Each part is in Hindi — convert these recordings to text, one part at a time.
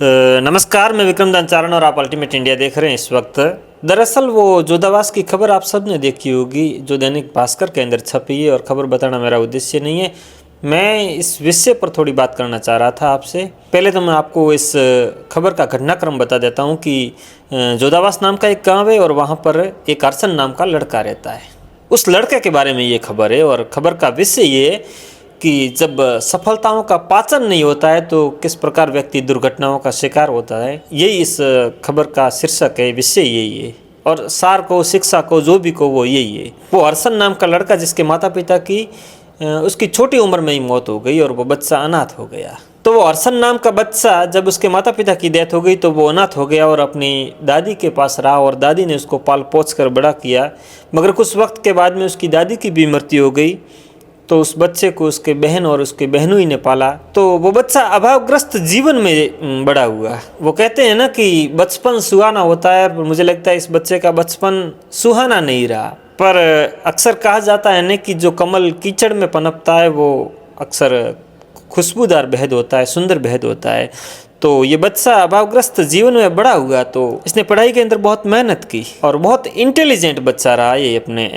नमस्कार, मैं विक्रम दानचारण और आप अल्टीमेट इंडिया देख रहे हैं इस वक्त। दरअसल वो जोधावास की खबर आप सब ने देखी होगी जो दैनिक भास्कर के अंदर छपी है, और खबर बताना मेरा उद्देश्य नहीं है। मैं इस विषय पर थोड़ी बात करना चाह रहा था आपसे। पहले तो मैं आपको इस खबर का घटनाक्रम बता देता हूँ कि जोधावास नाम का एक गाँव है और वहाँ पर एक अर्सन नाम का लड़का रहता है। उस लड़के के बारे में ये खबर है, और खबर का विषय ये है कि जब सफलताओं का पाचन नहीं होता है तो किस प्रकार व्यक्ति दुर्घटनाओं का शिकार होता है। यही इस खबर का शीर्षक है, विषय यही है, और सार को, शिक्षा को, जो भी को, वो यही है। वो अर्सन नाम का लड़का जिसके माता पिता की उसकी छोटी उम्र में ही मौत हो गई और वो बच्चा अनाथ हो गया। तो वो अर्सन नाम का बच्चा जब उसके माता पिता की डेथ हो गई तो वो अनाथ हो गया और अपनी दादी के पास रहा, और दादी ने उसको पाल पोछ कर बड़ा किया। मगर कुछ वक्त के बाद में उसकी दादी की भी मृत्यु हो गई, तो उस बच्चे को उसके बहन और उसके बहनोई ने पाला। तो वो बच्चा अभावग्रस्त जीवन में बड़ा हुआ। वो कहते हैं ना कि बचपन सुहाना होता है, पर मुझे लगता है इस बच्चे का बचपन सुहाना नहीं रहा। पर अक्सर कहा जाता है ना कि जो कमल कीचड़ में पनपता है वो अक्सर खुशबूदार बेहद होता है, सुंदर बेहद होता है। तो ये बच्चा अभावग्रस्त जीवन में बड़ा हुआ, तो इसने पढ़ाई के अंदर बहुत मेहनत की और बहुत इंटेलिजेंट बच्चा रहा ये अपने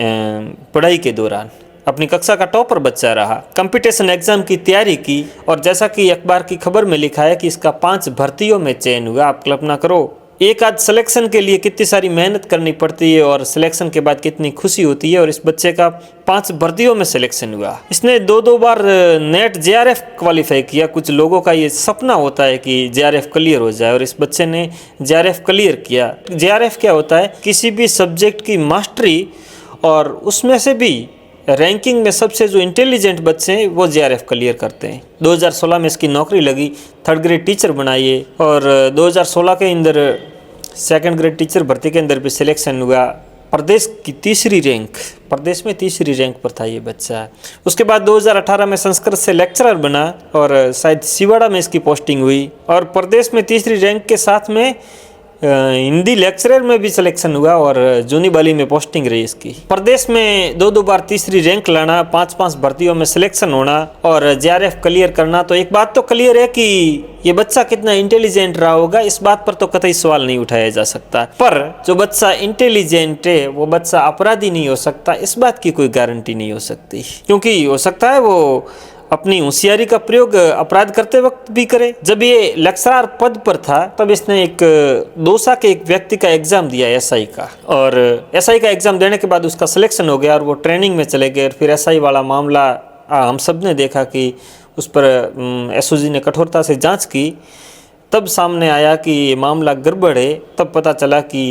पढ़ाई के दौरान। अपनी कक्षा का टॉपर बच्चा रहा, कंपटीशन एग्जाम की तैयारी की, और जैसा कि अखबार की खबर में लिखा है कि इसका 5 भर्तियों में चयन हुआ। आप कल्पना करो, एक आध सिलेक्शन के लिए कितनी सारी मेहनत करनी पड़ती है और सिलेक्शन के बाद कितनी खुशी होती है, और इस बच्चे का 5 भर्तियों में सिलेक्शन हुआ। इसने 2-2 बार नेट JRF क्वालिफाई किया। कुछ लोगों का ये सपना होता है कि JRF क्लियर हो जाए, और इस बच्चे ने JRF क्लियर किया। JRF क्या होता है? किसी भी सब्जेक्ट की मास्टरी, और उसमें से भी रैंकिंग में सबसे जो इंटेलिजेंट बच्चे हैं वो JRF क्लियर करते हैं। 2016 में इसकी नौकरी लगी, 3rd ग्रेड टीचर बनाइए, और 2016 के अंदर 2nd ग्रेड टीचर भर्ती के अंदर भी सिलेक्शन हुआ। प्रदेश की 3री रैंक, प्रदेश में 3री रैंक पर था ये बच्चा। उसके बाद 2018 में संस्कृत से लेक्चरर बना, और शायद सिवाड़ा में इसकी पोस्टिंग हुई, और प्रदेश में 3री रैंक के साथ में हिंदी लेक्चरर में भी सिलेक्शन हुआ, और जूनी बाली में पोस्टिंग रही इसकी। प्रदेश में 2-2 बार 3री रैंक लाना, 5-5 भर्तियों में सिलेक्शन होना, और JRF क्लियर करना। तो एक बात तो क्लियर है कि ये बच्चा कितना इंटेलिजेंट रहा होगा, इस बात पर तो कतई सवाल नहीं उठाया जा सकता। पर जो बच्चा इंटेलिजेंट है वो बच्चा अपराधी नहीं हो सकता, इस बात की कोई गारंटी नहीं हो सकती, क्योंकि हो सकता है वो अपनी होशियारी का प्रयोग अपराध करते वक्त भी करे। जब ये लेक्चरर पद पर था तब इसने एक दौसा के एक व्यक्ति का एग्जाम दिया SI का, और SI का एग्जाम देने के बाद उसका सिलेक्शन हो गया और वो ट्रेनिंग में चले गए। और फिर SI वाला मामला हम सब ने देखा कि उस पर SOG ने कठोरता से जांच की। तब सामने आया कि ये मामला गड़बड़ है। तब पता चला कि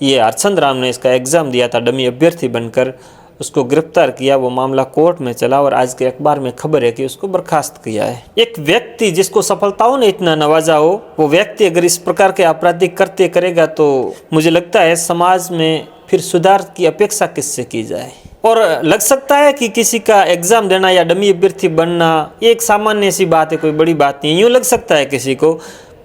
ये हरचंद राम ने इसका एग्ज़ाम दिया था डमी अभ्यर्थी बनकर, उसको गिरफ्तार किया। वो मामला कोर्ट में चला और आज के अखबार में खबर है कि उसको बर्खास्त किया है। एक व्यक्ति जिसको सफलताओं ने इतना नवाजा हो, वो व्यक्ति अगर इस प्रकार के आपराधिक कृत्य करेगा तो मुझे लगता है समाज में फिर सुधार की अपेक्षा किससे की जाए। और लग सकता है कि किसी का एग्जाम देना या डमी अभ्यर्थी बनना ये एक सामान्य सी बात है, कोई बड़ी बात नहीं, यूँ लग सकता है किसी को।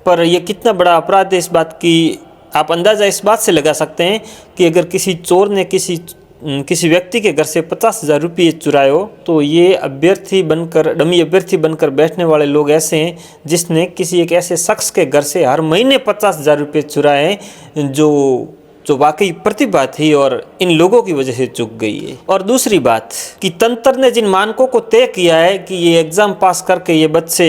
पर यह कितना बड़ा अपराध है इस बात की आप अंदाज़ा इस बात से लगा सकते हैं कि अगर किसी चोर ने किसी व्यक्ति के घर से 50,000 रुपये चुराए हो, तो ये अभ्यर्थी बनकर, डमी अभ्यर्थी बनकर बैठने वाले लोग ऐसे हैं जिसने किसी एक ऐसे शख्स के घर से हर महीने 50,000 रुपये चुराए हैं जो वाकई प्रतिभा थी और इन लोगों की वजह से चूक गई है। और दूसरी बात कि तंत्र ने जिन मानकों को तय किया है कि ये एग्ज़ाम पास करके ये बच्चे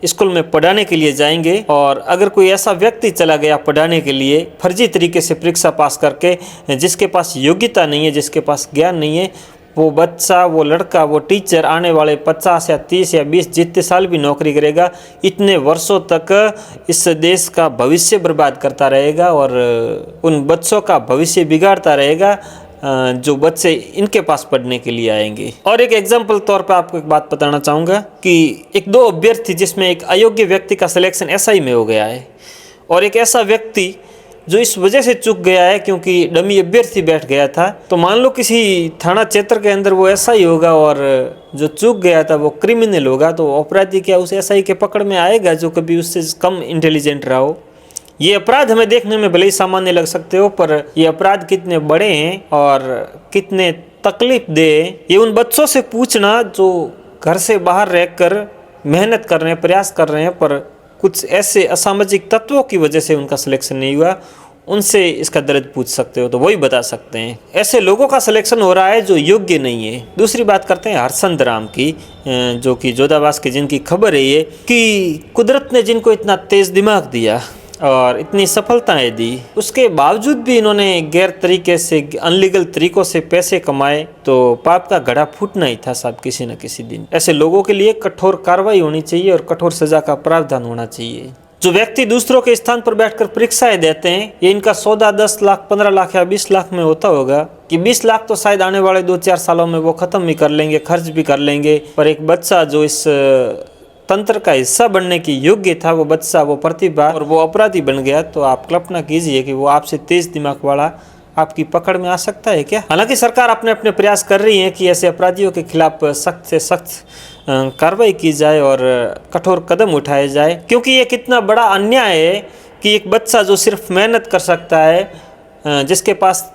स्कूल में पढ़ाने के लिए जाएंगे, और अगर कोई ऐसा व्यक्ति चला गया पढ़ाने के लिए फर्जी तरीके से परीक्षा पास करके, जिसके पास योग्यता नहीं है, जिसके पास ज्ञान नहीं है, वो बच्चा, वो लड़का, वो टीचर आने वाले 50 या 30 या 20 जितने साल भी नौकरी करेगा, इतने वर्षों तक इस देश का भविष्य बर्बाद करता रहेगा और उन बच्चों का भविष्य बिगाड़ता रहेगा जो बच्चे इनके पास पढ़ने के लिए आएंगे। और एक एग्जाम्पल तौर पर आपको एक बात बताना चाहूँगा कि 1-2 अभ्यर्थी जिसमें एक अयोग्य व्यक्ति का सिलेक्शन SI में हो गया है, और एक ऐसा व्यक्ति जो इस वजह से चूक गया है क्योंकि डमी अभ्यर्थी बैठ गया था। तो मान लो किसी थाना क्षेत्र के अंदर वो SI होगा और जो चूक गया था वो क्रिमिनल होगा, तो अपराधी क्या उस SI के पकड़ में आएगा जो कभी उससे कम इंटेलिजेंट रहा हो। ये अपराध हमें देखने में भले ही सामान्य लग सकते हो, पर ये अपराध कितने बड़े हैं और कितने तकलीफ दे ये उन बच्चों से पूछना जो घर से बाहर रहकर मेहनत कर रहे हैं, प्रयास कर रहे हैं, पर कुछ ऐसे असामाजिक तत्वों की वजह से उनका सिलेक्शन नहीं हुआ, उनसे इसका दर्द पूछ सकते हो तो वही बता सकते हैं। ऐसे लोगों का सिलेक्शन हो रहा है जो योग्य नहीं है। दूसरी बात करते हैं हरसंत राम की, जो कि जोधाबास के, जिनकी खबर है ये कि कुदरत ने जिनको इतना तेज़ दिमाग दिया और इतनी सफलताएं दी, उसके बावजूद भी इन्होंने गैर तरीके से, अनलीगल तरीकों से पैसे कमाए, तो पाप का घड़ा फूटना ही था साहब किसी न किसी दिन। ऐसे लोगों के लिए कठोर कार्रवाई होनी चाहिए और कठोर सजा का प्रावधान होना चाहिए। जो व्यक्ति दूसरों के स्थान पर बैठकर परीक्षाएं देते हैं, ये इनका सौदा 10 लाख, 15 लाख या 20 लाख में होता होगा कि 20 लाख तो शायद आने वाले 2-4 सालों में वो खत्म भी कर लेंगे, खर्च भी कर लेंगे, पर एक बच्चा जो इस तंत्र का हिस्सा बनने की योग्य था, वो बच्चा, वो प्रतिभा, और वो अपराधी बन गया, तो आप कल्पना कीजिए कि वो आपसे तेज दिमाग वाला आपकी पकड़ में आ सकता है क्या। हालांकि सरकार अपने अपने प्रयास कर रही है कि ऐसे अपराधियों के खिलाफ सख्त से सख्त कार्रवाई की जाए और कठोर कदम उठाए जाए, क्योंकि ये कितना बड़ा अन्याय है कि एक बच्चा जो सिर्फ मेहनत कर सकता है, जिसके पास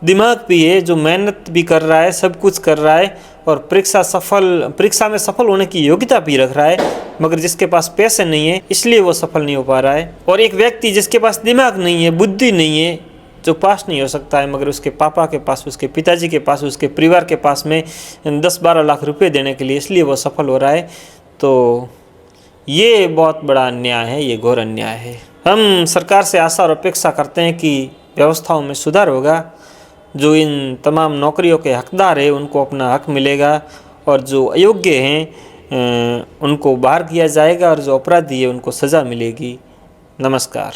दिमाग भी है, जो मेहनत भी कर रहा है, सब कुछ कर रहा है और परीक्षा में सफल होने की योग्यता भी रख रहा है, मगर जिसके पास पैसे नहीं है इसलिए वो सफल नहीं हो पा रहा है। और एक व्यक्ति जिसके पास दिमाग नहीं है, बुद्धि नहीं है, जो पास नहीं हो सकता है, मगर उसके पापा के पास, उसके पिताजी के पास, उसके परिवार के पास में 10-12 लाख रुपए देने के लिए, इसलिए वो सफल हो रहा है, तो ये बहुत बड़ा अन्याय है, ये घोर अन्याय है। हम सरकार से आशा और अपेक्षा करते हैं कि व्यवस्थाओं में सुधार होगा, जो इन तमाम नौकरियों के हकदार हैं उनको अपना हक मिलेगा और जो अयोग्य हैं उनको बाहर किया जाएगा और जो अपराधी है उनको सज़ा मिलेगी। नमस्कार।